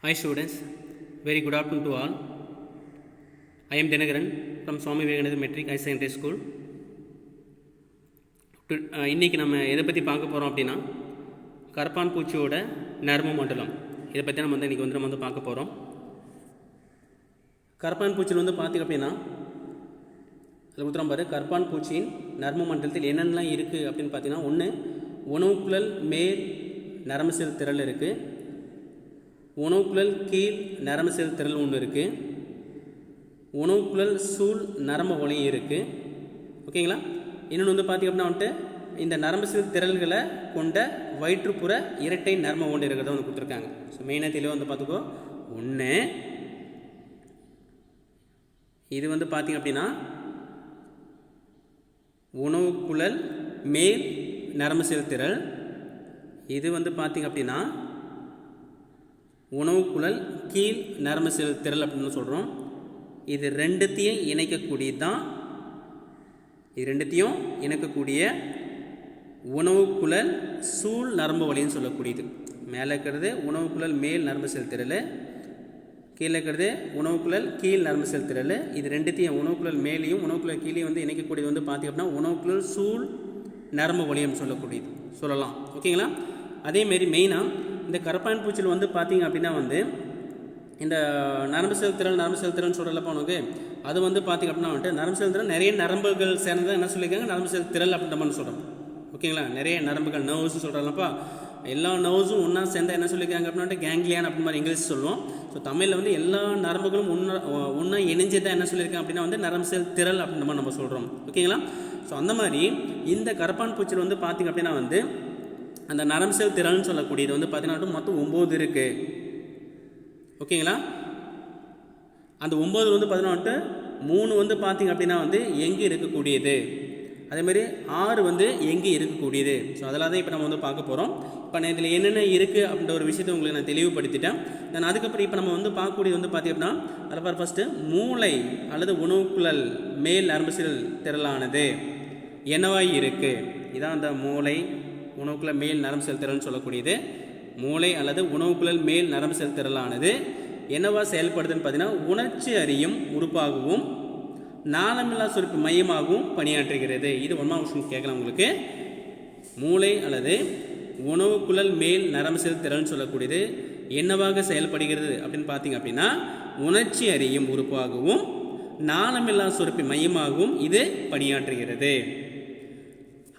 Hi students, very good afternoon to all. I am Dinagaran from Swami Vivekananda Metric High Secondary School. இன்றைக்கி நம்ம எதை பற்றி பார்க்க போகிறோம் அப்படின்னா கரப்பான் பூச்சியோட நரம்பு மண்டலம் இதை பற்றி நம்ம இன்றைக்கி பார்க்க போகிறோம். கரப்பான் பூச்சியில் பார்த்திங்க அப்படின்னா அதில் கொடுத்துறோம் பாரு, கரப்பான் பூச்சியின் நரம்பு மண்டலத்தில் என்னென்னலாம் இருக்குது அப்படின்னு பார்த்தீங்கன்னா, ஒன்று உணவுக்குழல் மேல் நரம்பு செல் திரள் இருக்குது, உணவுக்குழல் கீழ் நரம்பு செல் திரள் ஒன்று இருக்குது, உணவுக்குழல் சூழ் நரம்பு வளையம் இருக்குது. ஓகேங்களா? இன்னொன்று பார்த்திங்க அப்படின்னா இந்த நரம்பு செல் திரள்களை கொண்ட வயிற்றுப்புற இரட்டை நரம்பு ஒன்று இருக்கிறத கொடுத்துருக்காங்க. ஸோ மெயினாக தெளிவாக பார்த்துக்கோ. ஒன்று இது பார்த்திங்க அப்படின்னா உணவுக்குழல் மேல் நரம்பு செல் திரள். இது பார்த்திங்க அப்படின்னா உணவுக்குழல் கீழ் நரம்பு செல் திரள் அப்படின்னு சொல்கிறோம். இது ரெண்டுத்தையும் இணைக்கக்கூடியது தான், இது ரெண்டுத்தையும் இணைக்கக்கூடிய உணவுக்குழல் சூழ் நரம்பு வலைன்னு சொல்லக்கூடியது. மேலே இருக்கிறது உணவுக்குழல் மேல் நரம்பு செல் திரள், கீழே இருக்கிறது உணவுக்குழல் கீழ் நரம்பு செல் திரள். இது ரெண்டுத்தையும் உணவுக்குழல் மேலேயும் உணவுக்குழல் கீழேயும் இணைக்கக்கூடியது பார்த்திங்க அப்படின்னா உணவுக்குழல் சூழ் நரம்பு வளையம் சொல்லக்கூடியது சொல்லலாம். ஓகேங்களா? அதேமாரி மெயினாக இந்த கரப்பான் பூச்சியில் பார்த்திங்க அப்படின்னா இந்த நரம்பு செல் திரள்னு சொல்கிறப்ப உனக்கு அது பார்த்திங்க அப்படின்னா நரம்பு செல் திரள் நிறைய நரம்புகள் சேர்ந்தது என்ன சொல்லியிருக்காங்க, நரம்பு செல் திரள் அப்படின்ற மாதிரி சொல்கிறோம். ஓகேங்களா? நிறைய நரம்புகள் நர்வ்ஸ் சொல்கிறாங்கப்பா, எல்லா நர்வ்ஸும் ஒன்றா சேர்ந்தால் என்ன சொல்லியிருக்காங்க அப்படின்னா கேங்லியான் அப்படி மாதிரி இங்கிலீஷ் சொல்லுவோம். ஸோ தமிழில் எல்லா நரம்புகளும் ஒன்றா இணைஞ்சதான் என்ன சொல்லியிருக்காங்க அப்படின்னா நரம்பு செல் திரள் அப்படின்ற மாதிரி நம்ம சொல்கிறோம். ஓகேங்களா? ஸோ அந்த மாதிரி இந்த கரப்பான் பூச்சியில் பார்த்திங்க அப்படின்னா அந்த நரம்பு செல் திரள்னு சொல்லக்கூடியது பார்த்தீங்கன்னா மொத்தம் 9 இருக்குது. ஓகேங்களா? அந்த 9 பார்த்தீங்கன்னா 3 பார்த்திங்க அப்படின்னா எங்கே இருக்கக்கூடியது, அதேமாதிரி 6 எங்கே இருக்கக்கூடியது. ஸோ அதெல்லாம் தான் இப்போ நம்ம பார்க்க போகிறோம். இப்போ நான் இதில் என்னென்ன இருக்குது அப்படின்ற ஒரு விஷயத்தை உங்களுக்கு நான் தெளிவுபடுத்திட்டேன். நான் அதுக்கப்புறம் இப்போ நம்ம பார்க்கக்கூடியது பார்த்திங்க அப்படின்னா அதில் ஃபஸ்ட்டு மூளை அல்லது உணவுக்குழல் மேல் நரம்பு செல் திரளானது என்னவாய் இருக்குது. இதான் அந்த மூளை உணவுக்குழல் மேல் நரம்பு செல் திரள்னு சொல்லக்கூடியது. மூளை அல்லது உணவுக்குழல் மேல் நரம்பு செல் திரளானது என்னவா செயல்படுதுன்னு பார்த்தீங்கன்னா உணர்ச்சி அறியும் உறுப்பாகவும் நாளமில்லா சுரப்பு மையமாகவும் பணியாற்றுகிறது. இது ஒன்றா விஷயம் கேட்கலாம் உங்களுக்கு. மூளை அல்லது உணவுக்குழல் மேல் நரம்பு செல் திரள்னு சொல்லக்கூடியது என்னவாக செயல்படுகிறது அப்படின்னு பார்த்தீங்க அப்படின்னா உணர்ச்சி அறியும் உறுப்பாகவும் நாளமில்லா சுரப்பு மையமாகவும் இது பணியாற்றுகிறது.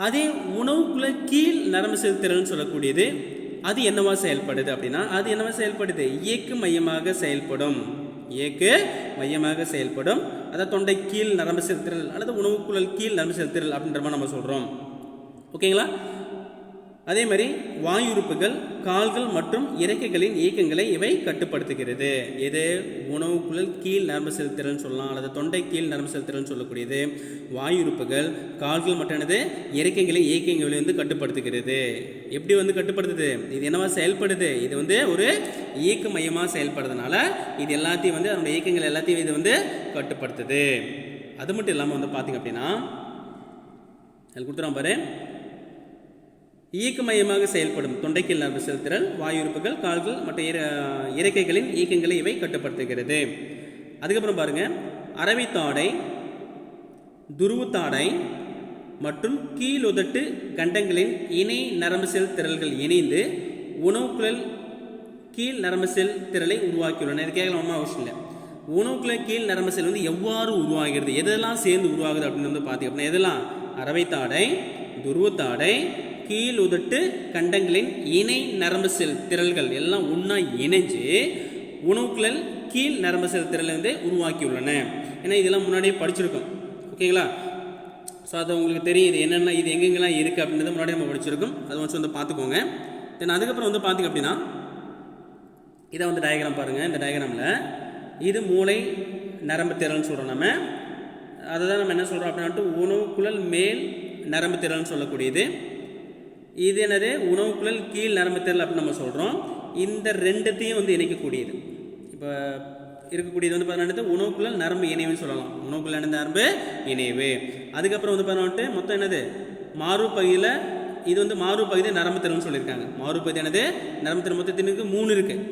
அதே உணவுக்குழல் கீழ் நரம்பு செல் திரள்னு சொல்லக்கூடியது அது என்னவா செயல்படுது அப்படின்னா அது என்னவா செயல்படுது, இயக்கு மையமாக செயல்படும். இயக்கு மையமாக செயல்படும். அதை தொண்டை கீழ் நரம்பு செல் திரள் அல்லது உணவுக்குழல் கீழ் நரம்பு செல் திரள் அப்படின்ற மாதிரி நம்ம சொல்கிறோம். ஓகேங்களா? அதே மாதிரி வாயுறுப்புகள் கால்கள் மற்றும் இறக்கைகளின் இயக்கங்களை இவை கட்டுப்படுத்துகிறது. எது உணவுக்குழல் கீழ் நரம்பு செல் திரள்னு சொல்லலாம், அல்லது தொண்டை கீழ் நரம்பு செல் திரள்னு சொல்லக்கூடியது வாயுறுப்புகள் கால்கள் மற்றும் இறக்கைகளின் இயக்கங்களை கட்டுப்படுத்துகிறது. எப்படி கட்டுப்படுத்துது, இது என்னவா செயல்படுது, இது ஒரு இயக்க மையமாக செயல்படுறதுனால இது எல்லாத்தையும் அதனுடைய இயக்கங்கள் எல்லாத்தையும் இது கட்டுப்படுத்துது. அது மட்டும் இல்லாமல் பார்த்திங்க அப்படின்னா அதில் கொடுத்துறோம் பாரு, இயக்க மையமாக செயல்படும் தொண்டைக்கீழ் நரம்பு செல் திரள் வாயுறுப்புகள் கால்கள் மற்றும் இறக்கைகளின் இயக்கங்களை இவை கட்டுப்படுத்துகிறது. அதுக்கப்புறம் பாருங்க, அரவித்தாடை துருவத்தாடை மற்றும் கீழுதட்டு கண்டங்களின் இணை நரம்பு செல் திரள்கள் இணைந்து உணவுக்குழல் கீழ் நரம்பு செல் திரளை உருவாக்கியுள்ளன. இது கேட்கலாமா அவசியம் இல்லை. உணவுக்குழல் கீழ் நரம்பு செல் எவ்வாறு உருவாகிறது, எதெல்லாம் சேர்ந்து உருவாகுது அப்படின்னு பார்த்தீங்க அப்படின்னா எதெல்லாம் அரவைத்தாடை துருவத்தாடை கீழ் உதட்டு கண்டங்களின் இணை நரம்பு செல் திரள்கள் எல்லாம் ஒன்றா இணைஞ்சு உணவுக்குழல் கீழ் நரம்பு செல் திரளை உருவாக்கியுள்ளன. ஏன்னா இதெல்லாம் முன்னாடியே படிச்சிருக்கோம். ஓகேங்களா? ஸோ அது உங்களுக்கு தெரியும், இது என்னென்ன இது எங்கெங்கெல்லாம் இருக்குது அப்படின்றத முன்னாடி நம்ம படிச்சிருக்கோம். அதை பார்த்துக்கோங்க. தென் அதுக்கப்புறம் பார்த்திங்க அப்படின்னா இதை டயக்ராம் பாருங்கள். இந்த டயக்ராமில் இது மூளை நரம்பு திரள்னு சொல்கிறோம். நம்ம அதை தான் நம்ம என்ன சொல்கிறோம் அப்படின்னா உணவுக்குழல் மேல் நரம்பு திரள்னு சொல்லக்கூடியது. இது என்னது உணவுக்குழல் கீழ் நரம்பு திரள் அப்படின்னு நம்ம சொல்கிறோம். இந்த ரெண்டுத்தையும் இணைக்கக்கூடியது இப்போ இருக்கக்கூடியது பார்த்தீங்கன்னா உணவுக்குழல் நரம்பு இணைவுன்னு சொல்லலாம். உணவுக்குழல் நரம்பு இணைவு. அதுக்கப்புறம் பார்த்தீங்கன்னா மொத்தம் என்னது மாறு பகுதியில் இது மாறு பகுதி நரம்பு திறன்னு சொல்லியிருக்காங்க. மாறு பகுதி என்னது நரம்பு திறன் மொத்தத்தினுக்கு 3 இருக்குது.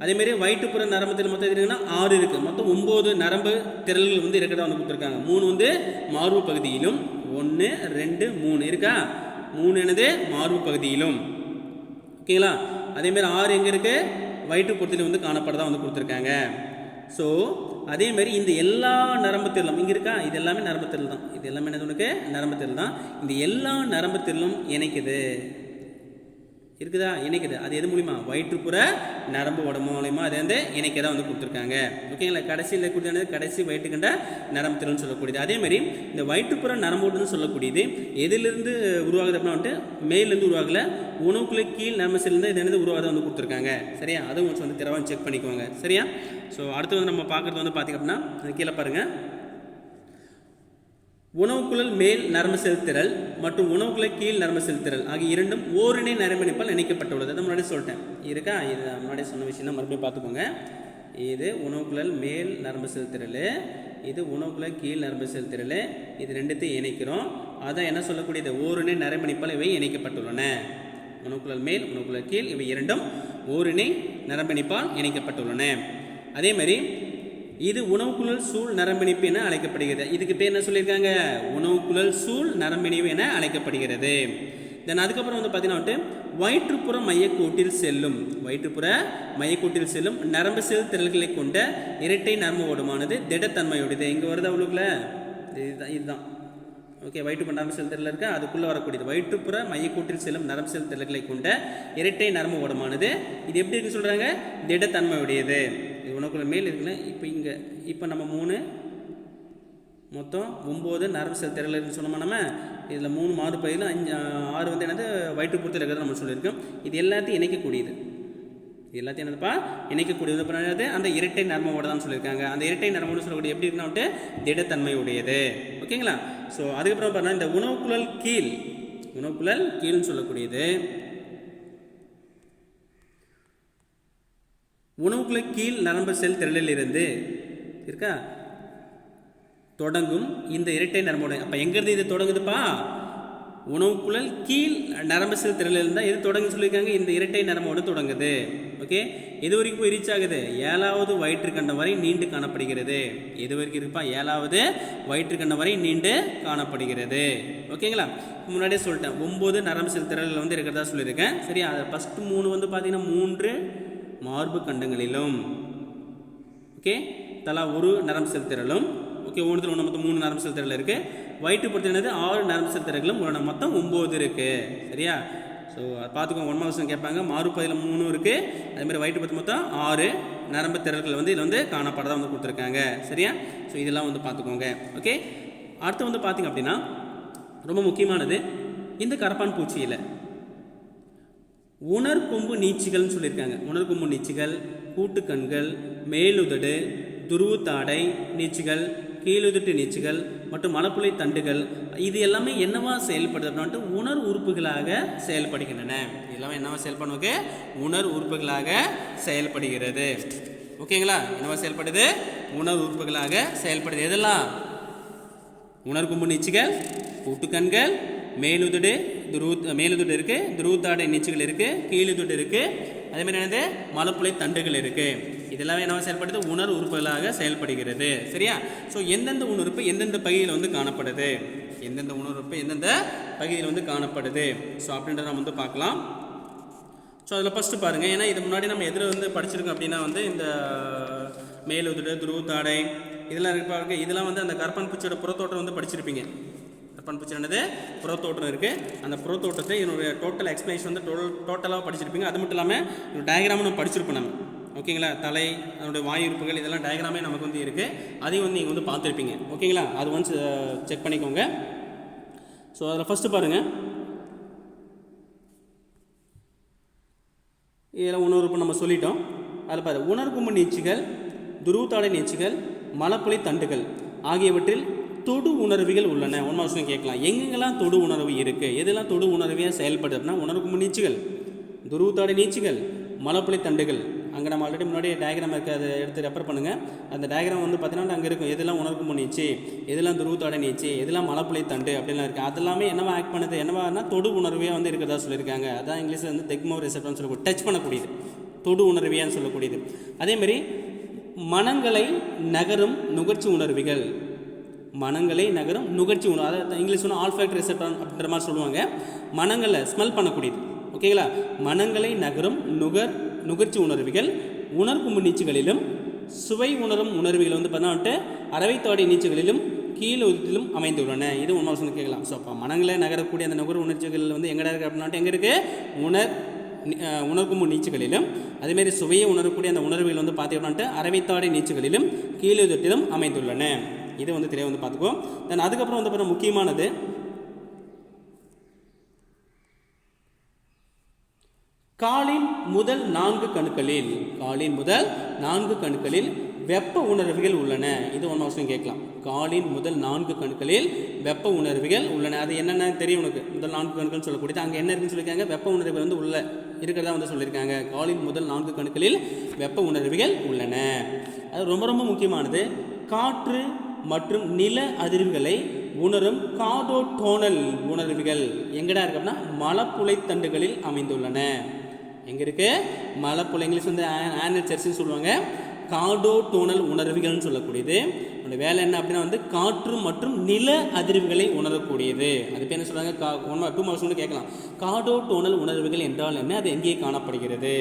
அதேமாரி வயிற்றுப்புற நரம்பு திரள் மொத்தம் இருக்குன்னா 6 இருக்குது. மொத்தம் 9 நரம்பு திரள்கள் வந்து இருக்கிறதா வந்து கொடுத்துருக்காங்க. 3 வந்து மார்பு பகுதியிலும், 1 2 3 இருக்கா, 3 என்னது மார்பு பகுதியிலும், ஓகேங்களா. அதேமாரி 6 எங்கே இருக்குது, வயிற்றுப்புறத்தில் வந்து காணப்படுறதா வந்து கொடுத்துருக்காங்க. ஸோ அதேமாரி இந்த எல்லா நரம்பு திரளும் இங்கே இருக்கா, இது எல்லாமே நரம்பு திரள் தான். இது எல்லாமே என்னது உனக்கு நரம்பு திரள் தான். இந்த எல்லா நரம்பு திரளும் இணைக்குது, இருக்குதா, இணைக்குது. அது எது மூலிமா, வயிற்றுப்புற நரம்பு உடம்பு மூலயமா அதை வந்து இணைக்கதான் வந்து கொடுத்துருக்காங்க. ஓகேங்களா. கடைசியில் கூடியது கடைசி வயிற்றுக்கண்ட நரம்பு திரள்னு சொல்லக்கூடியது. அதேமாதிரி இந்த வயிற்றுப்புற நரம்போடுன்னு சொல்லக்கூடியது எதிலிருந்து உருவாகுது அப்படின்னா வந்துட்டு மேலிருந்து உருவாகல, உணவுக்குள்ள கீழ் நரம்பு செல்லிருந்து இது என்னது உருவாக வந்து கொடுத்துருக்காங்க. சரியா, அதுவும் கொஞ்சம் வந்து திறவாக செக் பண்ணிக்குவாங்க. சரியா. ஸோ அடுத்து வந்து நம்ம பார்க்குறது வந்து பார்த்திங்க அப்படின்னா அது கீழே பாருங்கள், உணவுக்குழல் மேல் நரம்பு செலுத்திரல் மற்றும் உணவுக்குழல் கீழ் நரம்பு செலுத்திரல் ஆகிய இரண்டும் ஓரிணை நரம்பிணைப்பால் இணைக்கப்பட்டுள்ளது. அதை முன்னாடி சொல்லிட்டேன், இருக்கா, இது முன்னாடி சொன்ன விஷயம் தான், மறுபடியும் பார்த்துக்கோங்க. இது உணவுக்குழல் மேல் நரம்பு செலுத்திரல், இது உணவுக்குழல் கீழ் நரம்பு செலுத்திரல், இது ரெண்டுத்தையும் இணைக்கிறோம். அதான் என்ன சொல்லக்கூடியது, ஓரிணை நரம்பிணைப்பால் இவை இணைக்கப்பட்டுள்ளன. உணவுக்குழல் மேல் உணவுக்குழல் கீழ் இவை இரண்டும் ஓரிணை நரம்பிணைப்பால் இணைக்கப்பட்டுள்ளன. அதேமாதிரி இது உணவுக்குழல் சூழ் நரம்பிணைப்பு என அழைக்கப்படுகிறது. இதுக்கு பேர் என்ன சொல்லியிருக்காங்க, உணவுக்குழல் சூழ் நரம்பிணைப்பு என அழைக்கப்படுகிறது. தென் அதுக்கப்புறம் வந்து பார்த்தீங்கன்னா வயிற்றுப்புற மையக்கூட்டில் செல்லும், வயிற்றுப்புற மையக்கூட்டில் செல்லும் நரம்பு செல் திரள்களை கொண்ட இரட்டை நரம்பு ஓடுமானது திடத்தன்மையுடையது. இங்கே வருது அவ்வளோக்குள்ள, இதுதான் ஓகே. வயிற்றுப்புற நரம்பு செல் திரள் இருக்கா, அதுக்குள்ளே வரக்கூடியது வயிற்றுப்புற மையக்கூட்டில் செல்லும் நரம்பு செல் திரள்களை கொண்ட இரட்டை நரம்பு ஓடமானது. இது எப்படி இருக்குன்னு சொல்கிறாங்க, திடத்தன்மையுடையது. இது உணவுக்குள்ள மேல் இருக்குல்ல, இப்போ நம்ம 3 மொத்தம் 9 நரம்பு செல் திரள் இருக்குன்னு சொன்னோமா. நம்ம இதில் 3 மாறு பகுதியில் 6 வந்து என்னது வயிற்றுப்புறத்தில் இருக்கிறது நம்ம சொல்லியிருக்கோம். இது எல்லாத்தையும் இணைக்கக்கூடியது, இது எல்லாத்தையும் என்னதுப்பா இணைக்கக்கூடியது. அப்புறம் அந்த இரட்டை நரம்போட தான் சொல்லியிருக்காங்க. அந்த இரட்டை நரம்போடு சொல்லக்கூடிய எப்படி இருக்குன்னா வந்துட்டு திடத்தன்மை உடையது. ஓகேங்களா. ஸோ அதுக்கப்புறம் பாருங்கள், இந்த உணவுக்குழல் கீழ், உணவுக்குழல் கீழ்னு சொல்லக்கூடியது உணவுக்குள்ள கீழ் நரம்பு செல் திரளில் இருந்து இருக்கா தொடங்கும் இந்த இரட்டை நரம்போட. அப்போ எங்கேருந்து இது தொடங்குதுப்பா, உணவுக்குழல் கீழ் நரம்பு செல் திரளில் இருந்தால் எது தொடங்கி சொல்லியிருக்காங்க, இந்த இரட்டை நரம்போடு தொடங்குது. ஓகே, எது வரைக்கும் போய் ரீச் ஆகுது, 7வது வயிற்றுக்கண்டம் வரை நீண்டு காணப்படுகிறது. எது வரைக்கும் இருக்குப்பா, 7வது வயிற்றுக்கண்டம் வரை நீண்டு காணப்படுகிறது. ஓகேங்களா. முன்னாடியே சொல்லிட்டேன் 9 நரம்பு செல் திரளில் வந்து இருக்கிறதா சொல்லியிருக்கேன். சரி, அதை ஃபஸ்ட்டு 3 வந்து பார்த்தீங்கன்னா 3 மார்பு கண்டங்களிலும், ஓகே, தலா ஒரு நரம்பு செல் திரளும், ஓகே, ஒன்றுல ஒன்று மொத்தம் 3 நரம்பு செல் திரள் இருக்குது. வயிற்றுப்புறத்தில் 6 நரம்பு செல் திரள்களும் மொத்தம் 9 இருக்குது. சரியா. ஸோ பார்த்துக்கோங்க, 1 மாதம் கேட்பாங்க. மார்பகுதியில் 3 இருக்குது, அதேமாதிரி வயிற்றுப்புறத்தில் மொத்தம் 6 நரம்பு திரள்கள் வந்து இதில் வந்து காணப்படதான் வந்து கொடுத்துருக்காங்க. சரியா. ஸோ இதெல்லாம் வந்து பார்த்துக்கோங்க. ஓகே, அடுத்து வந்து பார்த்திங்க அப்படின்னா ரொம்ப முக்கியமானது, இந்த கரப்பான் பூச்சியில் உணர்கொம்பு நீட்சிகள்னு சொல்லியிருக்காங்க. உணர்கொம்பு நீட்சிகள், கூட்டுக்கண்கள், மேலுதடு, துருவுத்தாடை நீட்சிகள், கீழுதட்டு நீட்சிகள் மற்றும் மலப்புளை தண்டுகள், இது எல்லாமே என்னவா செயல்படுது அப்படின்ட்டு உணர் உறுப்புகளாக செயல்படுகின்றன. இதெல்லாம் என்னவா செயல்படுவாங்க, உணர் உறுப்புகளாக செயல்படுகிறது. ஓகேங்களா. என்னவா செயல்படுது, உணர் உறுப்புகளாக செயல்படுது. எதெல்லாம், உணர்கொம்பு நீட்சிகள், கூட்டுக்கண்கள், மேலுதடு, மேலுதடு இருக்குது, துருவுத்தாடை நீட்சிகள் இருக்குது, கீழுதடு இருக்குது, அதேமாதிரி என்னது மலப்புளை தண்டுகள் இருக்குது. இதெல்லாம் என்ன செயல்படுது, உணர் உறுப்புகளாக செயல்படுகிறது. சரியா. ஸோ எந்தெந்த உணர்வு எந்தெந்த பகுதியில் வந்து காணப்படுது, எந்தெந்த உணர்வு எந்தெந்த பகுதியில் வந்து காணப்படுது, ஸோ அப்படின்றத நம்ம வந்து பார்க்கலாம். ஸோ அதில் ஃபஸ்ட்டு பாருங்கள், ஏன்னா இது முன்னாடி நம்ம எதில் வந்து படிச்சிருக்கோம் அப்படின்னா வந்து இந்த மேலுதடு, துருவுத்தாடை இதெல்லாம் இருப்பாங்க. இதெல்லாம் வந்து அந்த கரப்பான் பூச்சியோட புறத்தோட்டம் வந்து படிச்சிருப்பீங்க. கரப்பான் பூச்சி என்னது புறத்தோட்டம் இருக்குது. அந்த புறத்தோட்டத்தை என்னுடைய டோட்டல் எக்ஸ்பிளேஷன் வந்து டோட்டலாக படிச்சிருப்பீங்க. அது மட்டும் இல்லாமல் ஒரு டயக்ராமும் நம்ம படிச்சிருப்போம் நம்ம. ஓகேங்களா. தலை, அதனுடைய வாயு உறுப்புகள் இதெல்லாம் டயக்ராமே நமக்கு வந்து இருக்குது. அதையும் வந்து நீங்கள் வந்து பார்த்துருப்பீங்க. ஓகேங்களா. அது ஒன்ஸ் செக் பண்ணிக்கோங்க. ஸோ அதில் ஃபஸ்ட்டு பாருங்கள், இதில் உணர்வு நம்ம சொல்லிட்டோம். அதில் பாரு, உணர்கொம்பு நீட்சிகள், துருவுத்தாடை நீட்சிகள், மலப்புளை தண்டுகள் ஆகியவற்றில் தொடு உணர்வுகள் உள்ளன. 1 மாதம் கேட்கலாம், எங்கெங்கெல்லாம் தொடு உணர்வு இருக்குது, எதெல்லாம் தொடு உணர்வியாக செயல்படுது அப்படின்னா உணர்கொம்பு நீட்சிகள், துருவுத்தாடை நீட்சிகள், மலப்புளை தண்டுகள். அங்கே நம்ம ஆல்ரெடி முன்னாடி டயக்ராம் இருக்குது, அதை எடுத்து ரெஃபர் பண்ணுங்கள். அந்த டயக்ராம் வந்து பார்த்தீங்கன்னா அங்கே இருக்கும், எதெல்லாம் உணர்கொம்பு நீட்சி, எதெல்லாம் துருவுத்தாடை நீட்சி, எதெல்லாம் மலப்புளை தண்டு அப்படின்லாம் இருக்குது. அதெல்லாமே என்னவா ஆக்ட் பண்ணுது, என்னவானா தொடு உணர்வையாக வந்து இருக்கிறதா சொல்லியிருக்காங்க. அதான் இங்கிலீஷில் வந்து தெக்மோ ரிசெப்டர்னு சொல்லி டச் பண்ணக்கூடியது. தொடு உணர்வியான்னு சொல்லக்கூடியது. அதேமாதிரி மனங்களை நகரும் நுகர்ச்சி உணர்விகள், மனங்களை நகரும் நுகர்ச்சி உணர்வு, அதாவது இங்கிலீஷ் சொன்னால் ஆல்ஃபேக்ட் ரிசெப்டார் அப்படின்ற மாதிரி சொல்லுவாங்க. மனங்களை ஸ்மெல் பண்ணக்கூடியது. ஓகேங்களா? மனங்களை நகரும் நுகர்ச்சி உணர்விகள் உணர்கும்பு நீச்சுகளிலும் சுவை உணரும் உணர்வுகள் வந்து பார்த்தா அறவைத்தாடி நீச்சுகளிலும் கீழுதட்டிலும் அமைந்துள்ளன. இது உண்மை கேட்கலாம். ஸோ அப்போ மனங்களை நகரக்கூடிய அந்த நுகர் உணர்ச்சிகள் வந்து எங்கடா இருக்குது அப்படின்னா எங்கே இருக்குது? உணர்கும்பு நீச்சுகளிலும் அதேமாரி சுவையை உணரக்கூடிய அந்த உணர்வுகள் வந்து பார்த்தீங்கன்னா அறவைத்தாடி நீச்சுகளிலும் கீழுதட்டிலும் அமைந்துள்ளன. இது வந்து தெளிவாக வந்து பார்த்துக்குவோம். தென் அதுக்கப்புறம் வந்து பார்த்தா முக்கியமானது காலின் முதல் 4 கணுக்களில் வெப்ப உணர்வுகள் உள்ளன. இது ஒன்று அவசியம் கேட்கலாம். காலின் முதல் 4 கணுக்களில் வெப்ப உணர்வுகள் உள்ளன. அது என்னென்ன தெரியும் உனக்கு? முதல் 4 கணுக்கள் சொல்லக்கூடியது. அங்கே என்ன இருக்குன்னு சொல்லியிருக்காங்க? வெப்ப உணர்வுகள் வந்து உள்ள இருக்கிறதா வந்து சொல்லியிருக்காங்க. காலின் முதல் 4 கணுக்களில் வெப்ப உணர்வுகள் உள்ளன. அது ரொம்ப ரொம்ப முக்கியமானது. காற்று மற்றும் நில அதிர்வுகளை உணரும் கார்டோடோனல் உணர்வுகள் எங்கடா இருக்கு அப்படின்னா மலப்புழை தண்டுகளில் அமைந்துள்ளன. எங்கே இருக்கு? மலப்புழை, இங்கிலீஷ் வந்து ஆனல் செர்ஸ்ன்னு சொல்லுவாங்க. கார்டோடோனல் உணர்வுகள்னு சொல்லக்கூடியது. அதோட வேலை என்ன அப்படின்னா வந்து காற்று மற்றும் நில அதிர்வுகளை உணரக்கூடியது. அது பேர் என்ன சொல்கிறாங்க? 2 மார்க்ஸ் கேட்கலாம். கார்டோடோனல் உணர்வுகள் என்றால் என்ன? அது எங்கே காணப்படுகிறது?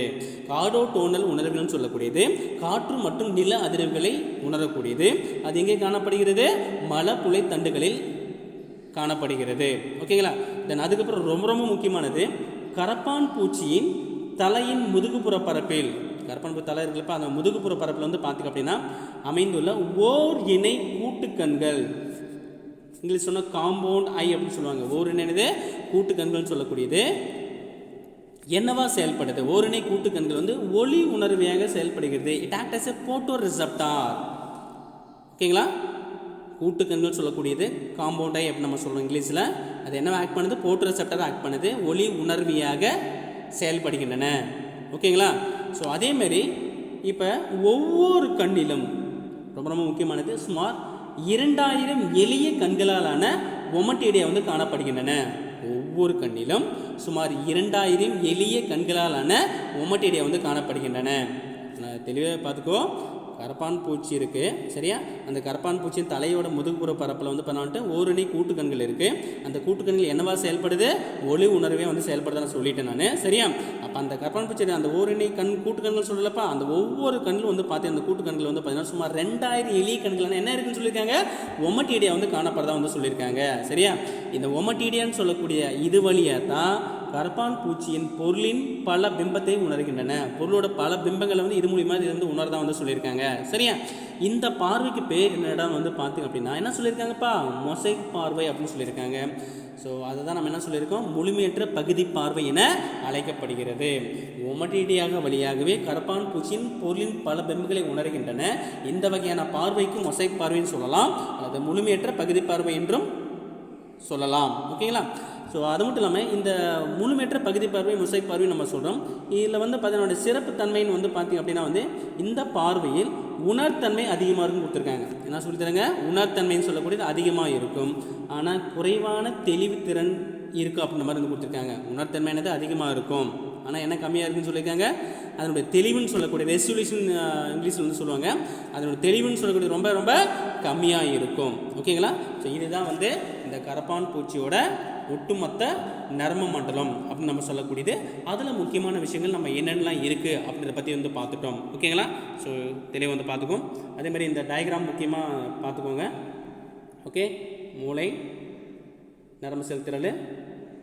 கார்டோடோனல் உணர்வுகள்னு சொல்லக்கூடியது காற்று மற்றும் நில அதிர்வுகளை உணரக்கூடியது. அது எங்கே காணப்படுகிறது? மலப்புழை தண்டுகளில் காணப்படுகிறது. ஓகேங்களா? தென் அதுக்கப்புறம் ரொம்ப ரொம்ப முக்கியமானது கரப்பான் பூச்சியின் தலையின் முதுகுப்புற பரப்பில், கரப்பான் பூச்சி தலை இருக்கிறப்ப அந்த முதுகுப்புற பரப்பில் வந்து பார்த்திங்க அப்படின்னா அமைந்துள்ள ஓர் இணை கூட்டுக்கண்கள், இங்கிலீஷ் சொன்னால் காம்பவுண்ட் ஐ அப்படின்னு சொல்லுவாங்க. ஓர் இணைது கூட்டுக்கண்கள்னு சொல்லக்கூடியது என்னவா செயல்படுது? ஓரிணை கூட்டுக்கண்கள் வந்து ஒளி உணர்வியாக செயல்படுகிறது. It act as a photo receptor. ஓகேங்களா? கூட்டுக்கண்கள் சொல்லக்கூடியது காம்பவுண்ட் ஐ அப்படின்னு நம்ம சொல்கிறோம் இங்கிலீஷில். அது என்ன ஆக்ட் பண்ணுது? போட்டோ ரிசெப்டார் ஆக்ட் பண்ணுது. ஒளி உணர்வியாக செயல்படுகின்றன. ஓகேங்களா? ஸோ அதேமாரி இப்போ ஒவ்வொரு கண்ணிலும் ரொம்ப ரொம்ப முக்கியமானது சுமார் 2000 எளிய கண்களாலான ஒமட்டீடியா வந்து காணப்படுகின்றன. ஒவ்வொரு கண்ணிலும் சுமார் 2000 எளிய கண்களாலான ஒமட்டீடியா வந்து காணப்படுகின்றன. தெளிவாக பார்த்துக்கோ. கரப்பான் பூச்சி இருக்குது, சரியா? அந்த கரப்பான் பூச்சியின் தலையோட முதுகுப்புற பரப்பில் வந்து பண்ணிட்டு ஓரிணை கூட்டுக்கண்கள் இருக்குது. அந்த கூட்டுக்கண்கள் என்னவா செயல்படுது? ஒளி உணர்வே வந்து செயல்படுதான்னு சொல்லிட்டேன் நான், சரியா? அப்போ அந்த கரப்பான் பூச்சி அந்த ஓரிணை கூட்டுக்கண்கள் சொல்லலப்பா, அந்த ஒவ்வொரு கண்ணிலும் வந்து பார்த்தீங்கன்னா அந்த கூட்டுக்கண்கள் வந்து பார்த்தீங்கன்னா சுமார் 2000 எளிய கண்கள் என்ன இருக்குன்னு சொல்லியிருக்காங்க? ஒமட்டீடியா வந்து காணப்படுறதா வந்து சொல்லியிருக்காங்க, சரியா? இந்த ஒமட்டீடியான்னு சொல்லக்கூடிய இது வழியாக தான் கரப்பான் பூச்சியின் பொருளின் பல பிம்பத்தை உணர்கின்றன. பொருளோட பல பிம்பங்களை வந்து இது மூலியமாக இது வந்து உணர்தான் வந்து சொல்லியிருக்காங்க, சரியா? இந்த பார்வைக்கு பேர் என்னடா வந்து பார்த்திங்க அப்படின்னா என்ன சொல்லியிருக்காங்கப்பா? மொசைக் பார்வை அப்படின்னு சொல்லியிருக்காங்க. ஸோ அதை தான் நம்ம என்ன சொல்லியிருக்கோம்? முழுமையற்ற பகுதி பார்வை என அழைக்கப்படுகிறது. ஒமட்டீடியாக வழியாகவே கரப்பான் பூச்சியின் பொருளின் பல பிம்பங்களை உணர்கின்றன. இந்த வகையான பார்வைக்கு மொசைக் பார்வைன்னு சொல்லலாம், அல்லது முழுமையற்ற பகுதி பார்வை என்றும் சொல்லலாம். ஓகேங்களா? ஸோ அது மட்டும் இல்லாமல் இந்த முழுமையற்ற பகுதி பார்வை மொசைக் பார்வை நம்ம சொல்கிறோம். இதில் வந்து அதனுடைய சிறப்பு தன்மைன்னு வந்து பார்த்திங்க அப்படின்னா வந்து இந்த பார்வையில் உணர்த்தன்மை அதிகமாக இருக்கும் கொடுத்துருக்காங்க. என்ன சொல்லித்தராங்க? உணர்த்தன்மைன்னு சொல்லக்கூடியது அதிகமாக இருக்கும், ஆனால் குறைவான தெளிவுத்திறன் இருக்குது அப்படின்ற மாதிரி வந்து கொடுத்துருக்காங்க. உணர்த்தன்மையானது அதிகமாக இருக்கும், ஆனால் என்ன கம்மியாக இருக்குன்னு சொல்லியிருக்காங்க? அதனுடைய தெளிவுன்னு சொல்லக்கூடிய ரெசல்யூஷன் இங்கிலீஷில் வந்து சொல்லுவாங்க. அதனுடைய தெளிவுன்னு சொல்லக்கூடிய ரொம்ப ரொம்ப கம்மியாக இருக்கும். ஓகேங்களா? ஸோ இதுதான் வந்து இந்த கரப்பான் பூச்சியோட ஒட்டுமொத்த நரம்பு மண்டலம் அப்படின்னு நம்ம சொல்லக்கூடியது. அதில் முக்கியமான விஷயங்கள் நம்ம என்னென்னலாம் இருக்குது அப்படின்றத பற்றி வந்து பார்த்துட்டோம். ஓகேங்களா? ஸோ தெளிவாக வந்து பார்த்துக்குவோம். அதேமாதிரி இந்த டயக்ராம் முக்கியமாக பார்த்துக்கோங்க. ஓகே, மூளை நரம்பு செலுத்திரல்,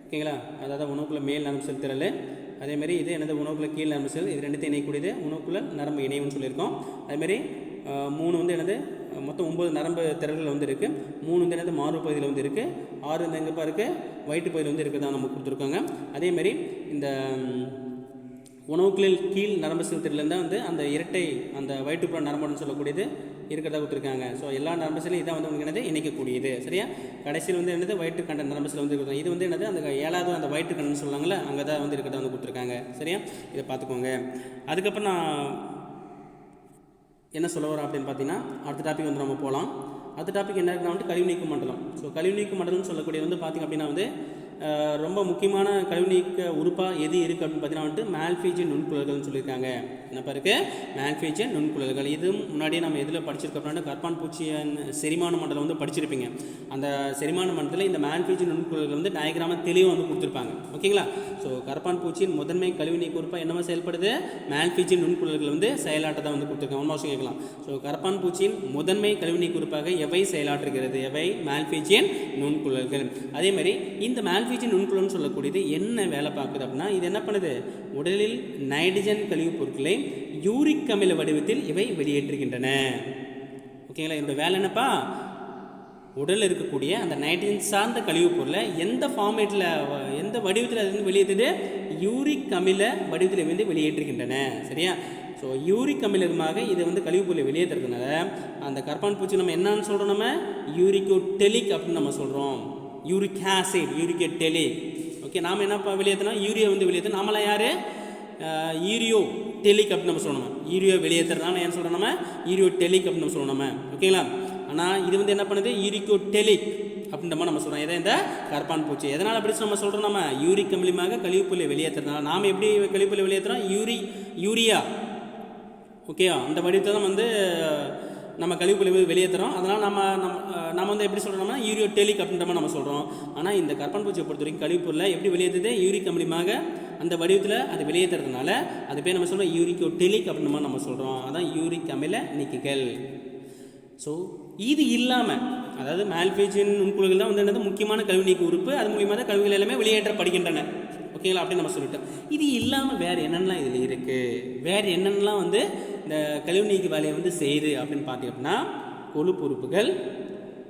ஓகேங்களா? அதாவது உணவுக்குள்ள மேல் நரம்பு செலுத்திரல், அதேமாதிரி இது என்னது உணவுக்குள்ள கீழ் நரம்பு செல், இது ரெண்டுத்தையும் இணையக்கூடியது உணவுக்குள்ள நரம்பு இணைவுன்னு சொல்லியிருக்கோம். அதேமாதிரி 3 வந்து என்னது மொத்தம் 9 நரம்பு திரள்கள் வந்து இருக்குது. 3 வந்து என்னது மார்பு பகுதியில் வந்து இருக்குது. 6 வந்து எங்கேப்பா இருக்குது? வயிற்று பகுதியில் வந்து இருக்குதான் நம்ம கொடுத்துருக்காங்க. அதேமாதிரி இந்த உணவுக்குள்ள கீழ் நரம்பு செலுத்திலேருந்து வந்து அந்த இரட்டை அந்த வயிற்றுப்புற நரம்புன்னு சொல்லக்கூடியது இருக்கிறதா கொடுத்துருக்காங்க. ஸோ எல்லா நரம்பு செல்லும் இதான் வந்து உங்களுக்கு என்னது இணைக்கக்கூடியது, சரியா? கடைசியில் வந்து என்னது வயிற்று கண்ட நரம்பு செல் வந்து கொடுத்தாங்க. இது வந்து என்னது அந்த 7வது அந்த வயிற்று கண்ணுன்னு சொல்லுவாங்கள்ல, அங்கே தான் வந்து இருக்கிறதா வந்து கொடுத்துருக்காங்க, சரியா? இதை பார்த்துக்கோங்க. அதுக்கப்புறம் நான் என்ன சொல்ல வரோம் அப்படின்னு பார்த்தீங்கன்னா அடுத்த டாபிக் வந்து நம்ம போகலாம். அடுத்த டாபிக் என்ன இருக்குன்னா வந்து கழிவு நீக்கும் மண்டலம். ஸோ கழிவு நீக்கும் மண்டலம்னு சொல்லக்கூடிய வந்து பார்த்திங்க அப்படின்னா வந்து ரொம்ப முக்கியமான கழிவுநீக்க உறுப்பாக எது இருக்குது அப்படின்னு பார்த்தீங்கன்னா வந்துட்டு மால்ஃபீஜியன் நுண்குழல்கள்னு சொல்லியிருக்காங்க. என்னப்பா இருக்குது? மால்ஃபீஜியன் நுண்குழல்கள். இதுவும் முன்னாடியே நம்ம எதில் படிச்சிருக்க அப்படின்னா கரப்பான் பூச்சியின் செரிமான மண்டலம் வந்து படிச்சிருப்பீங்க. அந்த செரிமான மண்டலத்தில் இந்த மால்ஃபீஜியன் நுண்குழல்கள் வந்து டயக்ராம தெளிவாக வந்து கொடுத்துருப்பாங்க. ஓகேங்களா? ஸோ கரப்பான் பூச்சியின் முதன்மை கழிவுநீக்க உறுப்பாக என்னமா செயல்படுது? மால்ஃபீஜியன் நுண்குழல்கள் வந்து செயலாற்றத்தை வந்து கொடுத்துருக்காங்க. ஒன்றாவது கேட்கலாம். ஸோ கரப்பான் பூச்சியின் முதன்மை கழிவுநீக்க உறுப்பாக எவை செயலாற்றுகிறது? எவை? மால்ஃபீஜியன் நுண்குழல்கள். அதே மாதிரி இந்த மால்ஃபீஜியன் நுண்குழல்னு சொல்லக்கூடியது என்ன வேலை பார்க்குது அப்படின்னா, இது என்ன பண்ணுது? உடலில் நைட்ரஜன் கழிவுப் பொருட்களை யூரிக் அமில வடிவத்தில் இவை வெளியேற்றுகின்றன. ஓகேங்களா? இதோட வேலை என்னப்பா? உடலில் இருக்கக்கூடிய அந்த நைட்ரஜன் சார்ந்த கழிவுப் பொருளை எந்த ஃபார்மேட்டில், எந்த வடிவத்தில் அது வந்து வெளியேற்றுது? யூரிக் அமில வடிவத்தில் வந்து வெளியேற்றுகின்றன. சரியா? ஸோ யூரிக் அமிலமாக இதை வந்து கழிவுப் பொருளை வெளியேற்றுறதுனால அந்த கரப்பான் பூச்சி நம்ம என்னன்னு சொல்கிறோம்? நம்ம யூரிகோடெலிக் அப்படின்னு நம்ம சொல்கிறோம். Uric acid, யூரிகோடெலிக். ஓகே, நாம் என்னப்பா வெளியேற்றணும்? யூரியா வந்து வெளியேற்ற. நாமெல்லாம் யார்? யூரியோ டெலிக் அப்படின்னு நம்ம சொல்லணும். யூரியோ வெளியேற்றுறதுனால என்ன சொல்கிறோம்? நம்ம யூரியோ டெலிக் அப்படின்னு நம்ம சொல்லணும் நம்ம. ஓகேங்களா? ஆனால் இது வந்து என்ன பண்ணுது? யூரிகோடெலிக் அப்படின்ற மாதிரி நம்ம சொல்கிறோம். எதை? இந்த கரப்பான் பூச்சி. எதனால் அப்படி நம்ம சொல்கிறோம்? நம்ம யூரிக் அமிலமாக கழிவுப்பொருளை வெளியேற்றுறதுனால. நாம் எப்படி கழிவுப்பொருளை வெளியேற்றுறோம்? யூரியா. ஓகேவா? அந்த வடிவத்தை தான் வந்து நம்ம கழிவுப்பொருளை வெளியேற்றுறோம். அதனால் நம்ம வந்து எப்படி சொல்கிறோம்னா யூரியோடெலிக் அப்படின்ற மாதிரி நம்ம சொல்கிறோம். ஆனால் இந்த கரப்பான் பூச்சியை பொறுத்த வரைக்கும் கழிவுப்பொருளை எப்படி வெளியேற்றுது? யூரிக் அமிலமாக அந்த வடிவத்தில் அது வெளியேற்றுறதுனால அது பேர் நம்ம சொல்கிறோம் யூரிகோடெலிக் அப்படின்ற மாதிரி நம்ம சொல்கிறோம். அதான் யூரிக் அமில நீக்கிகள். ஸோ இது இல்லாமல், அதாவது மால்ஃபீஜியன் நுண்குழல்கள் தான் வந்து என்னது? முக்கியமான கழிவு நீக்க உறுப்பு. அது மூலியமாக தான் கழிவுகள் எல்லாமே வெளியேற்றப்படுகின்றன. ஓகேங்களா? அப்படின்னு நம்ம சொல்லிட்டோம். இது இல்லாமல் வேறு என்னென்னலாம் இதில் இருக்குது? வேறு என்னென்னலாம் வந்து இந்த கழிவு நீக்க வேலையை வந்து செய்யுது அப்படின்னு பார்த்தீங்க அப்படின்னா, கொழுப்பு உறுப்புகள்,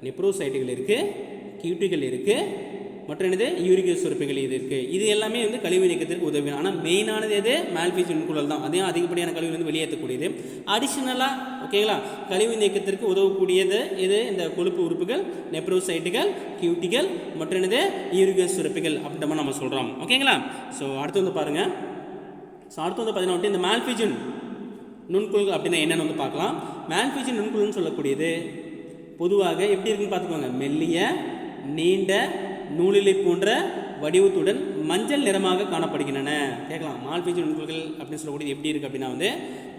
நெப்ரோசைட்டுகள் இருக்குது, கியூட்டிகள் இருக்குது, மற்றும் என்னது? யூரிக் சுரப்பிகள் இது இருக்குது. இது எல்லாமே வந்து கழிவு நீக்கத்திற்கு உதவி. ஆனால் மெயினானது எது? மால்ஃபீஜியன் நுண்குழல் தான். அதையும் அதிகப்படியான கழிவு வந்து வெளியேற்றக்கூடியது. அடிஷ்னலாக ஓகேங்களா கழிவு நீக்கத்திற்கு உதவக்கூடியது இது இந்த கொழுப்பு உறுப்புகள், நெப்ரோசைட்டுகள், கியூட்டிகள், மற்றும் என்னது? யூரிக் சுரப்பிகள் அப்படின்ற மாதிரி நம்ம சொல்கிறோம். ஓகேங்களா? ஸோ அடுத்து வந்து பாருங்கள். ஸோ அடுத்து வந்து பார்த்தீங்கன்னா இந்த மால்ஃபீஜியன் நுண்குழல் அப்படின்னா என்னென்னு வந்து பார்க்கலாம். மால்ஃபீஜியன் நுண்குழல்னு சொல்லக்கூடியது பொதுவாக எப்படி இருக்குன்னு பார்த்துக்கோங்க. மெல்லிய, நீண்ட, நூலிலை போன்ற வடிவத்துடன் மஞ்சள் நிறமாக காணப்படுகின்றன. கேட்கலாம், மால்ஃபீஜியன் நுண்குழல்கள் அப்படின்னு சொல்லக்கூடியது எப்படி இருக்குது அப்படின்னா வந்து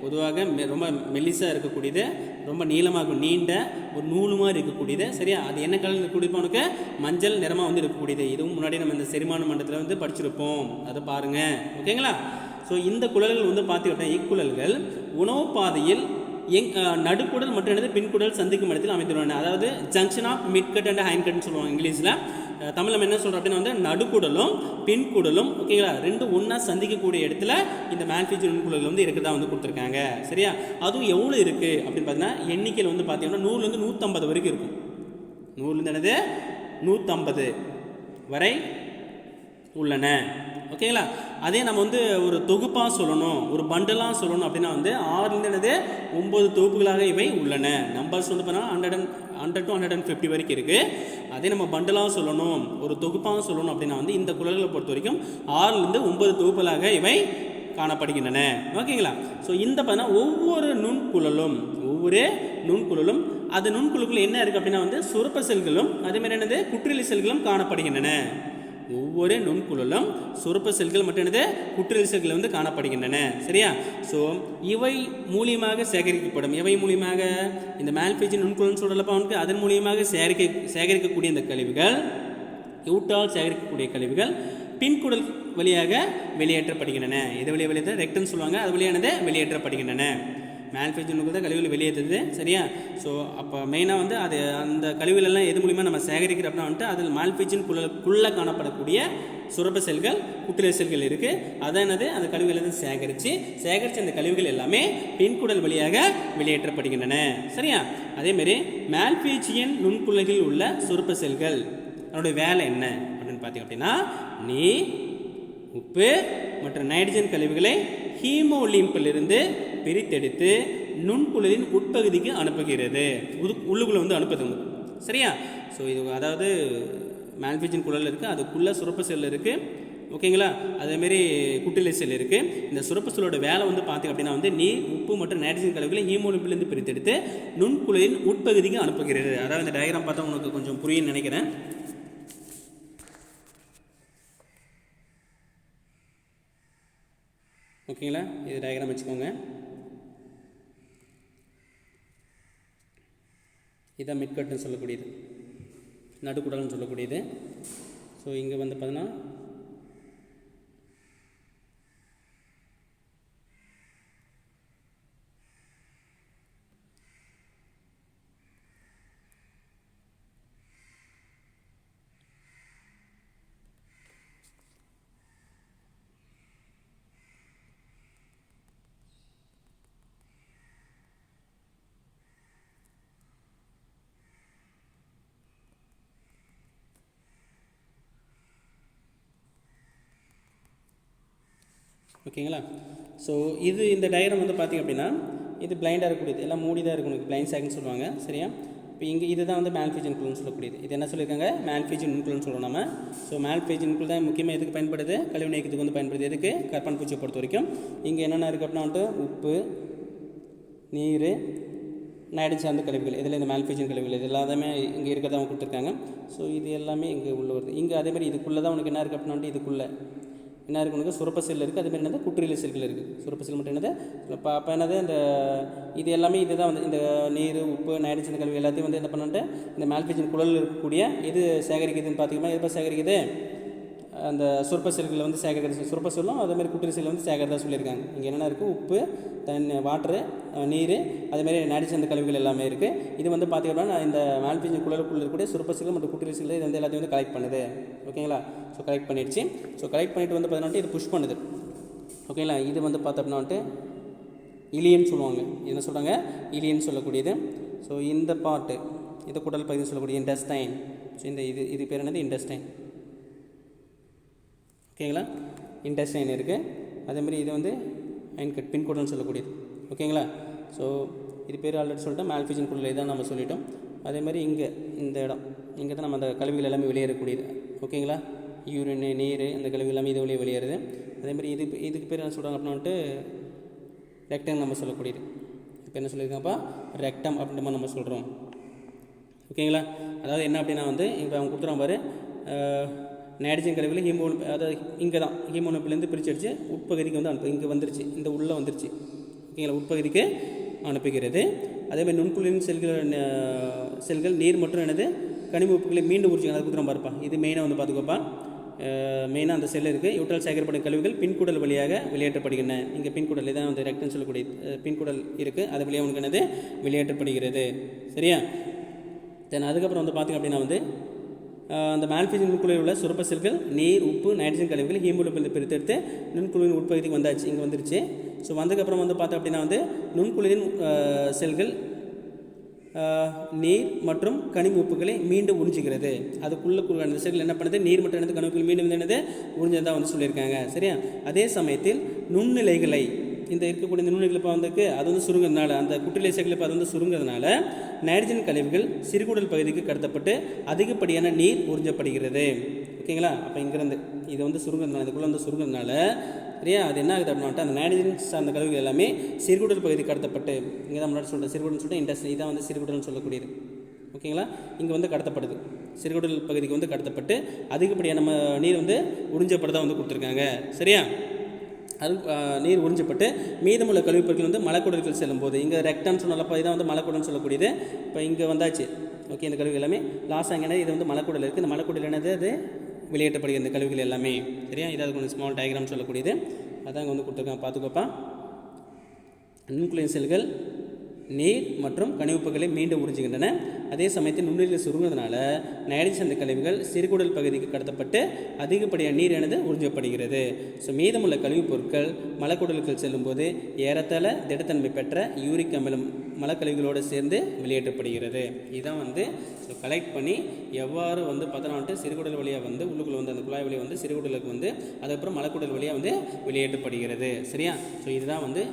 பொதுவாக ரொம்ப மெல்லிசாக இருக்கக்கூடியது, ரொம்ப நீளமாக நீண்ட ஒரு நூலு மாதிரி இருக்கக்கூடியது. சரியா? அது என்ன கலர் இருக்கக்கூடியது? உனக்கு மஞ்சள் நிறமாக வந்து இருக்கக்கூடியது. இதுவும் முன்னாடி நம்ம இந்த செரிமான மண்டலத்தில் வந்து படிச்சிருப்போம். அதை பாருங்கள். ஓகேங்களா? ஸோ இந்த குழல்கள் வந்து பார்த்துக்கிட்டோம். இக்குழல்கள் உணவு பாதையில் நடுக்குடல் மற்றும் என்னது பின்குடல் சந்திக்கும் இடத்தில் அமைந்துள்ளன. அதாவது ஜங்ஷன் ஆஃப் மிட்கட் அண்ட் ஹைன்கட்னு சொல்லுவாங்க இங்கிலீஷில். தமிழ் நம்ம என்ன சொல்கிறோம் அப்படின்னா வந்து நடுக்குடலும் பின்குடலும் ஓகேங்களா ரெண்டும் ஒன்றா சந்திக்கக்கூடிய இடத்துல இந்த மால்ஃபீஜியன் நுண்குழல்கள் வந்து இருக்கிறதா வந்து கொடுத்துருக்காங்க. சரியா? அதுவும் எவ்வளோ இருக்குது அப்படின்னு பார்த்தீங்கன்னா எண்ணிக்கையில் வந்து பார்த்தீங்கன்னா 100லேருந்து 150 வரைக்கும் இருக்கும். 100லேருந்து என்னது 150 வரை உள்ளன. ஓகேங்களா? அதே நம்ம வந்து ஒரு தொகுப்பாக சொல்லணும், ஒரு பண்டலாக சொல்லணும் அப்படின்னா வந்து 6லேருந்து என்னது 9 தொகுப்புகளாக இவை உள்ளன. நம்பர்ஸ் வந்து பார்த்தீங்கன்னா 100 to 150 வரைக்கும் இருக்குது. அதே நம்ம பண்டலாக சொல்லணும், ஒரு தொகுப்பாக சொல்லணும் அப்படின்னா வந்து இந்த குழல்களை பொறுத்த வரைக்கும் 6லேருந்து 9 தொகுப்புகளாக இவை காணப்படுகின்றன. ஓகேங்களா? ஸோ இந்த பார்த்தீங்கன்னா ஒவ்வொரு நுண்குழலும் அது நுண்குழுக்குள்ள என்ன இருக்குது அப்படின்னா வந்து சுரப்ப செல்களும் அதேமாதிரி என்னது குற்றியல் செல்களும் காணப்படுகின்றன. ஒவ்வொரு நுண்குழலும் சுரப்ப செல்கள் மற்றும் என்னது குற்றியல் செல்கள் வந்து காணப்படுகின்றன. சரியா? ஸோ இவை மூலியமாக சேகரிக்கப்படும். எவை மூலியமாக? இந்த மால்ஃபீஜியன் நுண்குழல்னு சொல்லப்போ அவனுக்கு அதன் மூலியமாக சேகரிக்கக்கூடிய இந்த கழிவுகள், யூட்டால் சேகரிக்கக்கூடிய கழிவுகள் பின்குடல் வழியாக வெளியேற்றப்படுகின்றன. இது வழியாக வெளியேற்ற ரெக்டன்னு சொல்லுவாங்க. அது வழியானது வெளியேற்றப்படுகின்றன. மால்ஃபீஜியன் நுண்குழல் தான் கழிவுகள் வெளியேற்றுது. சரியா? ஸோ அப்போ மெயினாக வந்து அது அந்த கழிவுகளெல்லாம் எது மூலிமா நம்ம சேகரிக்கிற அப்படின்னா வந்துட்டு அதில் மால்ஃபீஜியன் குழுக்குள்ளே காணப்படக்கூடிய சுரப்ப செல்கள், குற்றியல் செல்கள் இருக்குது. அதான் என்னது அந்த கழிவுகளை வந்து சேகரித்து அந்த கழிவுகள் எல்லாமே பின்குடல் வழியாக வெளியேற்றப்படுகின்றன. சரியா? அதேமாரி மால்ஃபீஜியன் நுண்குழல்களில் உள்ள சுரப்ப செல்கள் அதனுடைய வேலை என்ன அப்படின்னு பார்த்தீங்க அப்படின்னா நீர், உப்பு மற்றும் நைட்ரஜன் கழிவுகளை ஹீமோலிம்பிலிருந்து பிரித்தெடுத்து நுண்குழலின் உட்பகுதிக்கு அனுப்புகிறது. உள்ளுக்குள்ளே வந்து அனுப்புதுங்க. சரியா? ஸோ இது அதாவது மால்ஃபீஜியன் குழல் இருக்குது, அதுக்குள்ளே சுரப்ப செல் இருக்குது. ஓகேங்களா? அதேமாரி குற்றியல் செல் இருக்குது. இந்த சுரப்ப செல்லோட வேலை வந்து பார்த்திங்க அப்படின்னா வந்து நீர், உப்பு மற்றும் நைட்ரஜன் கழிவுகளை ஹீமோலிம்பிலிருந்து பிரித்தெடுத்து நுண்குழலின் உட்பகுதிக்கு அனுப்புகிறது. அதாவது இந்த டயக்ராம் பார்த்தா உங்களுக்கு கொஞ்சம் புரியும்னு நினைக்கிறேன். ஓகேங்களா? இது டயக்ராம் வச்சுக்கோங்க. இதுதான் மிட்கட்டுன்னு சொல்லக்கூடியது, நடுக்குடல்னு சொல்லக்கூடியது. ஸோ இங்கே வந்து பார்த்தீங்கன்னா ஓகேங்களா? ஸோ இந்த டயக்ராம் வந்து பார்த்திங்க அப்படின்னா இது பிளைண்டாக இருக்கக்கூடியது, எல்லாம் மூடி தான் இருக்கும், பிளைண்ட் சாக்னு சொல்லுவாங்க. சரியா? இப்போ இங்கே இதுதான் வந்து மால்பிஜன் குழுன்னு சொல்லக்கூடியது. இது என்ன சொல்லியிருக்காங்க? மால்பிஜன் குழுன்னு சொல்கிறோம் நம்ம. ஸோ மால்பிஜன் குழு தான் முக்கியமாக எதுக்கு பயன்படுது? கழிவு நீக்கத்துக்கு வந்து பயன்படுது. எதுக்கு? கரப்பான் பூச்சியை பொறுத்த வரைக்கும் இங்கே என்னென்ன இருக்குது அப்படின்னா வந்துட்டு உப்பு, நீர், நைட்ரஜன் சார்ந்த கழிவுகள், இதில் இந்த மால்பிஜன் கழிவுகள் இது எல்லாமே இங்கே இருக்கிறத அவங்க கொடுத்துருக்காங்க. ஸோ இது எல்லாமே இங்கே உள்ள வருது. இங்கே அதேமாதிரி இதுக்குள்ளே தான் உனக்கு என்ன இருக்குது அப்படின்னா வந்துட்டு இதுக்குள்ளே என்ன இருக்குது? உனக்கு சுரப்ப செல் இருக்குது, அதேமாதிரி என்னது குற்றியல் செல்கள் இருக்குது. சுரப்ப செல் மட்டும் என்னது அப்போ என்னது இந்த இது எல்லாமே இதுதான் வந்து இந்த நீர், உப்பு, நைட்ரஜன் கழிவு எல்லாத்தையும் வந்து என்ன பண்ணிட்டு இந்த மால்பிஜன் குழலில் இருக்கக்கூடிய இது சேகரிக்குதுன்னு பார்த்திங்கன்னா எப்போ சேகரிக்குது? அந்த சுரப்ப செல்களில் வந்து சேகரிக்கிறது. சுரப்ப செல்லும் அதேமாதிரி குற்றியல் செல்லை வந்து சேகரிக்கிறதா சொல்லியிருக்காங்க. இங்கே என்னென்ன இருக்குது? உப்பு, வாட்ரு, நீர், அதேமாதிரி நைட்ரஜன் கழிவுகள் எல்லாமே இருக்குது. இது வந்து பார்த்திங்கன்னா இந்த மால்பிஜன் குழலுக்குள்ள இருக்கக்கூடிய சுரப்ப செல்கள் மற்றும் குற்றியல் செல்கள் இது வந்து எல்லாத்தையும் வந்து கலெக்ட் பண்ணுது. ஓகேங்களா? ஸோ கலெக்ட் பண்ணிடுச்சு. ஸோ கலெக்ட் பண்ணிவிட்டு வந்து பார்த்தீங்கன்னா இது புஷ் பண்ணுது. ஓகேங்களா? இது வந்து பார்த்தோம்னா வந்துட்டு இலியன் சொல்லுவாங்க. என்ன சொல்கிறாங்க? இலியன் சொல்லக்கூடியது. ஸோ இந்த பார்ட்டு இது குடல் பகுதின்னு சொல்லக்கூடிய இன்டெஸ்டைன். ஸோ இது பேர் என்னது? இன்டெஸ்டைன். ஓகேங்களா? இன்டெஸ்டைன் இருக்குது. அதேமாதிரி இது வந்து அயன்கட் பின்குடல்னு சொல்லக்கூடியது. ஓகேங்களா? ஸோ இது பேர் ஆல்ரெடி சொல்லிட்டோம், மால்பிஜன் குடல் தான் நம்ம சொல்லிட்டோம். அதேமாதிரி இங்கே இந்த இடம் இங்கே தான் நம்ம அந்த கழிவுகள் எல்லாமே வெளியேறக்கூடியது. ஓகேங்களா? யூரின், நீர், அந்த கழிவு எல்லாமே இது வழியே வெளியேறுது. அதேமாதிரி இதுக்கு பேர் என்ன சொல்கிறாங்க அப்படின்னா வந்துட்டு ரெக்டம் நம்ம சொல்லக்கூடியது. இப்போ என்ன சொல்லியிருக்காங்கப்பா? ரெக்டம் அப்படின்ற நம்ம சொல்கிறோம். ஓகேங்களா? அதாவது என்ன அப்படின்னா வந்து இப்போ அவங்க கொடுத்துறாங்க பாரு, நைட்ரஜன் கழிவுகள் ஹீமோனோப், அதாவது இங்கே தான் ஹீமோனோப்லேருந்து பிரித்து அடித்து உட்பகுதிக்கு வந்து இங்கே வந்துருச்சு, இந்த உள்ளே வந்துருச்சு. ஓகேங்களா? உட்பகுதிக்கு அனுப்புகிறது. அதேமாதிரி நுண்குழியின் செல்கள் நீர் மற்றும் என்னது கனிம உப்புகளை மீண்டும் உறிஞ்சிங்க. அதை கொடுத்துறோம் பாருப்பா. இது மெயினாக வந்து பார்த்துக்கோப்பா. மெயினாக அந்த செல் இருக்குது. யூட்ரல் சேகரிக்கப்படும் கழிவுகள் பின்குடல் வழியாக வெளியேற்றப்படுகின்றன. இங்கே பின்குடல் இதான் வந்து ரெக்டன் சொல்லக்கூடிய பின்குடல் இருக்குது, அது வழியாக உனக்கு என்னது வெளியேற்றப்படுகிறது. சரியா? தென் அதுக்கப்புறம் வந்து பார்த்திங்க அப்படின்னா வந்து அந்த மால்பிஜன் நுண்குழியில் உள்ள சுரப்ப செல்கள் நீர், உப்பு, நைட்ரஜன் கழிவுகள் ஹீமோகுளோபின் பிரித்தெடுத்து நுண்குழியின் உட்பகுதிக்கு வந்தாச்சு, இங்கே வந்துருச்சு. ஸோ வந்ததுக்கப்புறம் வந்து பார்த்தோம் அப்படின்னா வந்து நுண்குழியின் செல்கள் நீர் மற்றும் கனிம உப்புகளை மீண்டும் உறிஞ்சிக்கிறது. அதுக்குள்ளே அந்த செல்கள் என்ன பண்ணுது? நீர் மற்றும் என்னது கனிம மீண்டும் என்னது உறிஞ்சதான் வந்து சொல்லியிருக்காங்க. சரியா? அதே சமயத்தில் நுண்ணிலைகளை இந்த இருக்கக்கூடிய இந்த நுண்ணிலைகள் இப்போ வந்துருக்கு, அது வந்து சுருங்கிறதுனால அந்த குற்றிலை செல்கள் இப்போ அது வந்து சுருங்கிறதுனால நைட்ரஜன் கழிவுகள் சிறுகுடல் பகுதிக்கு கடத்தப்பட்டு அதிகப்படியான நீர் உறிஞ்சப்படுகிறது. ஓகேங்களா? அப்போ இங்கேருந்து இது வந்து சுருங்கிறதுனால இதுக்குள்ளே வந்து சுருங்கிறதுனால சரியா அது என்ன ஆகுது அப்படின்னா அந்த நைட்ரஜன் சார்ந்த கழிவுகள் எல்லாமே சிறுகுடல் பகுதி கடத்தப்பட்டு இங்கே தான் முன்னாடி சொல்கிறேன் சிறுகுடல்னு சொல்லிட்டு இண்டஸ்ட்ரி இதான் வந்து சிறுகுடல்னு சொல்லக்கூடியது. ஓகேங்களா? இங்கே வந்து கடத்தப்படுது, சிறுகுடல் பகுதிக்கு வந்து கடத்தப்பட்டு அதிகப்படியான நம்ம நீர் வந்து உறிஞ்சப்படுறதா வந்து கொடுத்துருக்காங்க. சரியா? அது நீர் உறிஞ்சப்பட்டு மீதமுள்ள கழிவுப் பொருட்கள் வந்து மலக்குடல்கள் செல்லும்போது இங்கே ரெக்டான்னு சொன்னாலப்போ இதான் வந்து மலக்குடல்னு சொல்லக்கூடியது. இப்போ இங்கே வந்தாச்சு. ஓகே, இந்த கழிவுகள் எல்லாமே லாஸ் ஆகினா இது வந்து மலக்குடல் இருக்குது. இந்த மலக்குடல் என்னது? அது வெளியேற்றப்படுகிற இந்த கழிவுகள் எல்லாமே. சரியா? இதாவது கொஞ்சம் ஸ்மால் டயக்ராம் சொல்லக்கூடியது. அதான் இங்கே வந்து கொடுத்துருக்காங்க, பார்த்துக்கோப்பா. நுண்குழியின் செல்கள் நீர் மற்றும் கனிவுப்புகளை மீண்டும் உறிஞ்சுகின்றன. அதே சமயத்தில் நுண்ணுயிர்கள் சுருங்குவதனால நைட்ரஜன் அந்த கழிவுகள் சிறுகுடல் பகுதிக்கு கடத்தப்பட்டு அதிகப்படியான நீர் எனது உறிஞ்சப்படுகிறது. ஸோ மீதமுள்ள கழிவுப் பொருட்கள் மலக்குடலுக்குள் செல்லும்போது ஏறத்தாழ திடத்தன்மை பெற்ற யூரிக் அமிலம் மலக்கழிவுகளோடு சேர்ந்து வெளியேற்றப்படுகிறது. இதான் வந்து ஸோ கலெக்ட் பண்ணி எவ்வாறு வந்து பார்த்தோன்னா சிறுகுடல் வழியாக வந்து உள்ளுக்குள்ள வந்து அந்த குழாய் வழியாக வந்து சிறுகுடலுக்கு வந்து அதுக்கப்புறம் மலக்குடல் வழியாக வந்து வெளியேற்றப்படுகிறது. சரியா? ஸோ இதுதான் வந்து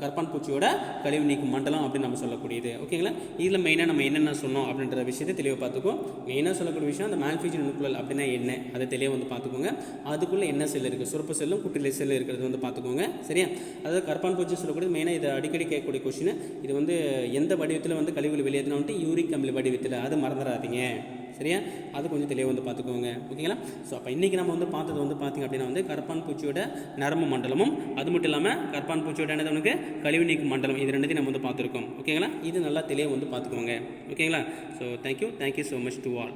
கரப்பான் பூச்சியோட கழிவு நீக்கும் மண்டலம் அப்படின்னு நம்ம சொல்லக்கூடியது. ஓகேங்களா? இதில் மெயினாக நம்ம என்னென்ன சொன்னோம் அப்படின்ற விஷயத்தை தெளிவாக பார்த்துக்குவோம். மெயினாக சொல்லக்கூடிய விஷயம் அந்த மால்பிஜன் நுண்குழல் அப்படின்னா என்ன, அதை தெளிவாக வந்து பார்த்துக்கோங்க. அதுக்குள்ளே என்ன செல் இருக்குது, சுரப்பு செல்லும் குற்றிலை செல் இருக்கிறது வந்து பார்த்துக்கோங்க. சரியா? அதாவது கரப்பான் பூச்சி சொல்லக்கூடிய மெயினாக இதை அடிக்கடி கேட்கக்கூடிய கொஸ்டின். இது வந்து எந்த வடிவத்தில் வந்து கழிவுகள் வெளியேற்றினா வந்துட்டு யூரிக் அமில வடிவத்தில், அது மறந்துடாதீங்க. சரியா? அது கொஞ்சம் தெளிவாக வந்து பார்த்துக்கோங்க. ஓகேங்களா? ஸோ அப்போ இன்றைக்கி நம்ம வந்து பார்த்தது வந்து பார்த்திங்க அப்படின்னா வந்து கரப்பான் பூச்சியோட நரம்பு மண்டலமும், அது மட்டும் இல்லாமல் கரப்பான் பூச்சியோட என்னது உனக்கு கழிவு நீக்கும் மண்டலம், இது ரெண்டுத்தையும் நம்ம வந்து பார்த்துருக்கோம். ஓகேங்களா? இது நல்லா தெளிவாக வந்து பார்த்துக்கோங்க. ஓகேங்களா? So thank you so much to all.